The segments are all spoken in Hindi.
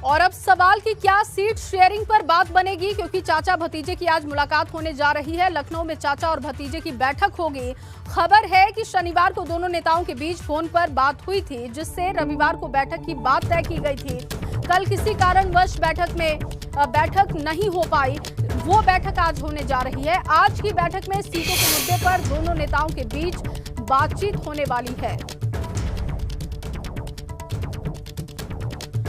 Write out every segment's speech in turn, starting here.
और अब सवाल कि क्या सीट शेयरिंग पर बात बनेगी, क्योंकि चाचा भतीजे की आज मुलाकात होने जा रही है। लखनऊ में चाचा और भतीजे की बैठक होगी। खबर है कि शनिवार को दोनों नेताओं के बीच फोन पर बात हुई थी, जिससे रविवार को बैठक की बात तय की गई थी। कल किसी कारणवश बैठक नहीं हो पाई, वो बैठक आज होने जा रही है। आज की बैठक में सीटों के मुद्दे पर दोनों नेताओं के बीच बातचीत होने वाली है।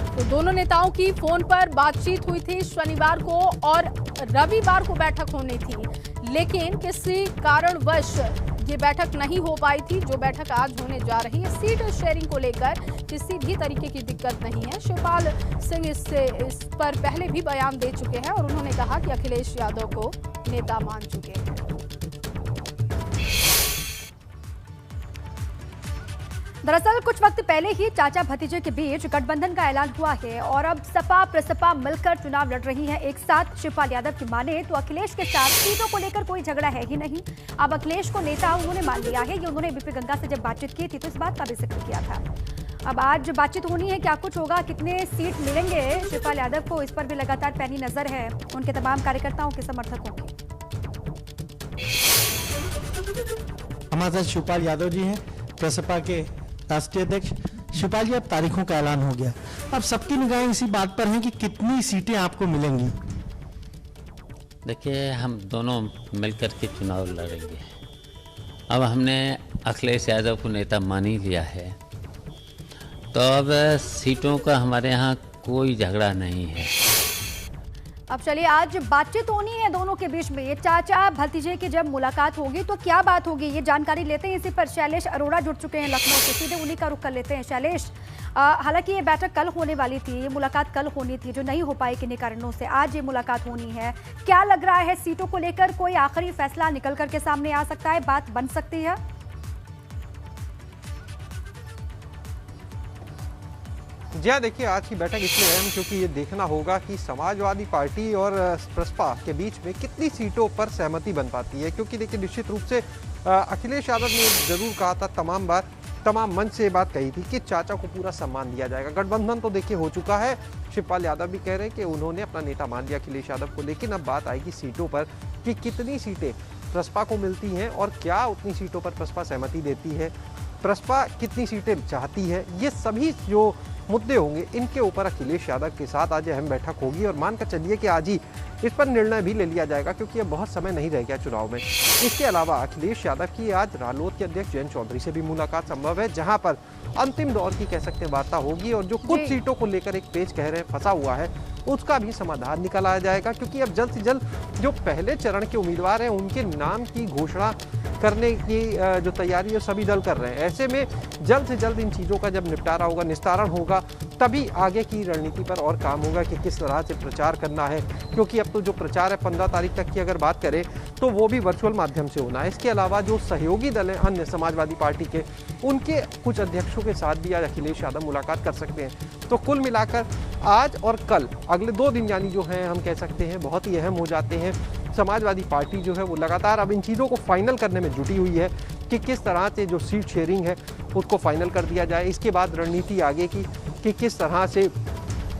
तो दोनों नेताओं की फोन पर बातचीत हुई थी शनिवार को और रविवार को बैठक होनी थी, लेकिन किसी कारणवश ये बैठक नहीं हो पाई थी, जो बैठक आज होने जा रही है। सीट शेयरिंग को लेकर किसी भी तरीके की दिक्कत नहीं है। शिवपाल सिंह इस पर पहले भी बयान दे चुके हैं और उन्होंने कहा कि अखिलेश यादव को नेता मान चुके हैं। दरअसल कुछ वक्त पहले ही चाचा भतीजे के बीच गठबंधन का ऐलान हुआ है और अब सपा प्रसपा मिलकर चुनाव लड़ रही हैं एक साथ। शिवपाल यादव की माने तो अखिलेश के साथ सीटों को लेकर कोई झगड़ा है ही नहीं। अब अखिलेश को नेता उन्होंने मान लिया है। ये उन्होंने बीपी गंगा से जब बातचीत की थी तो इस बात का भी जिक्र किया था। अब आज बातचीत होनी है, क्या कुछ होगा, कितने सीट मिलेंगे शिवपाल यादव को, इस पर भी लगातार पैनी नजर है उनके तमाम कार्यकर्ताओं के समर्थकों की। हमारे साथ शिवपाल यादव जी हैं, प्रसपा के राष्ट्रीय अध्यक्ष। शिवपाल जी, अब तारीखों का ऐलान हो गया, अब सबकी निगाहें इसी बात पर हैं कि कितनी सीटें आपको मिलेंगी। देखिए, हम दोनों मिलकर के चुनाव लड़ेंगे। अब हमने अखिलेश यादव को नेता मान ही लिया है, तो अब सीटों का हमारे यहाँ कोई झगड़ा नहीं है। अब चलिए, आज बातचीत होनी है दोनों के बीच में। ये चाचा भतीजे की जब मुलाकात होगी तो क्या बात होगी, ये जानकारी लेते हैं। इसी पर शैलेश अरोड़ा जुड़ चुके हैं लखनऊ से, सीधे उन्हीं का रुख कर लेते हैं। शैलेश, हालांकि ये बैठक कल होने वाली थी, ये मुलाकात कल होनी थी, जो नहीं हो पाई किन्हीं कारणों से। आज ये मुलाकात होनी है, क्या लग रहा है सीटों को लेकर कोई आखिरी फैसला निकल करके सामने आ सकता है, बात बन सकती है? जी हाँ, देखिए, आज की बैठक इसलिए अहम क्योंकि ये देखना होगा कि समाजवादी पार्टी और प्रसपा के बीच में कितनी सीटों पर सहमति बन पाती है। क्योंकि देखिए, निश्चित रूप से अखिलेश यादव ने जरूर कहा था, तमाम मंच से बात कही थी कि चाचा को पूरा सम्मान दिया जाएगा। गठबंधन तो देखिए हो चुका है। शिवपाल यादव भी कह रहे हैं कि उन्होंने अपना नेता मान लिया अखिलेश यादव को, लेकिन अब बात आएगी सीटों पर कि कितनी सीटें प्रसपा को मिलती हैं और क्या उतनी सीटों पर प्रसपा सहमति देती है, प्रसपा कितनी सीटें चाहती है। ये सभी जो मुद्दे होंगे, इनके ऊपर अखिलेश यादव के साथ आज अहम बैठक होगी और मानकर चलिए कि आज ही इस पर निर्णय भी ले लिया जाएगा, क्योंकि अब बहुत समय नहीं रह गया चुनाव में। इसके अलावा अखिलेश यादव की आज रालोद के अध्यक्ष जयंत चौधरी से भी मुलाकात संभव है, जहां पर अंतिम दौर की कह सकते हैं वार्ता होगी और जो कुछ सीटों को लेकर एक पेच कह रहे फंसा हुआ है, उसका भी समाधान निकल आ जाएगा। क्योंकि अब जल्द से जल्द जो पहले चरण के उम्मीदवार हैं, उनके नाम की घोषणा करने की जो तैयारी है सभी दल कर रहे हैं। ऐसे में जल्द से जल्द इन चीज़ों का जब निपटारा होगा, निस्तारण होगा, तभी आगे की रणनीति पर और काम होगा कि किस तरह से प्रचार करना है। क्योंकि अब तो जो प्रचार है 15 तारीख तक की अगर बात करें तो वो भी वर्चुअल माध्यम से होना है। इसके अलावा जो सहयोगी दल हैं अन्य समाजवादी पार्टी के, उनके कुछ अध्यक्षों के साथ भी आज अखिलेश यादव मुलाकात कर सकते हैं। तो कुल मिलाकर आज और कल, अगले 2 दिन यानी जो हैं हम कह सकते हैं बहुत ही अहम हो जाते हैं। समाजवादी पार्टी जो है वो लगातार अब इन चीज़ों को फाइनल करने में जुटी हुई है कि किस तरह से जो सीट शेयरिंग है उसको फाइनल कर दिया जाए। इसके बाद रणनीति आगे की कि किस तरह से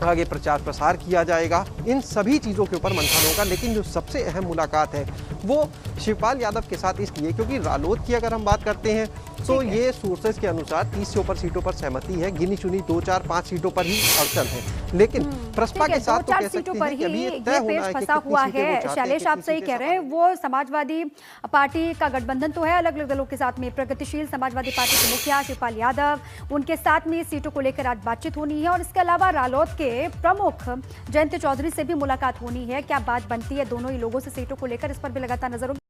आगे प्रचार प्रसार किया जाएगा, इन सभी चीज़ों के ऊपर मंथन होगा। लेकिन जो सबसे अहम मुलाकात है वो शिवपाल यादव के साथ इसलिए क्योंकि रालोद की अगर हम बात करते हैं तो ये सोर्सेज के अनुसार 30 से ऊपर सीटों पर सहमति है, गिनी चुनी 2, 4, 5 सीटों पर ही अड़चन है। लेकिन प्रसपा के साथ तो कह सकते हैं कि अभी ये तय होना है कि फंसा हुआ है। शैलेश, आप सही कह रहे हैं, वो समाजवादी पार्टी का गठबंधन तो है अलग अलग दलों के साथ में। प्रगतिशील समाजवादी पार्टी के मुखिया शिवपाल यादव, उनके साथ में सीटों को लेकर आज बातचीत होनी है और इसके अलावा रालोद के प्रमुख जयंत चौधरी से भी मुलाकात होनी है। क्या बात बनती है दोनों ही लोगों से सीटों को लेकर, इस पर भी लगातार नजर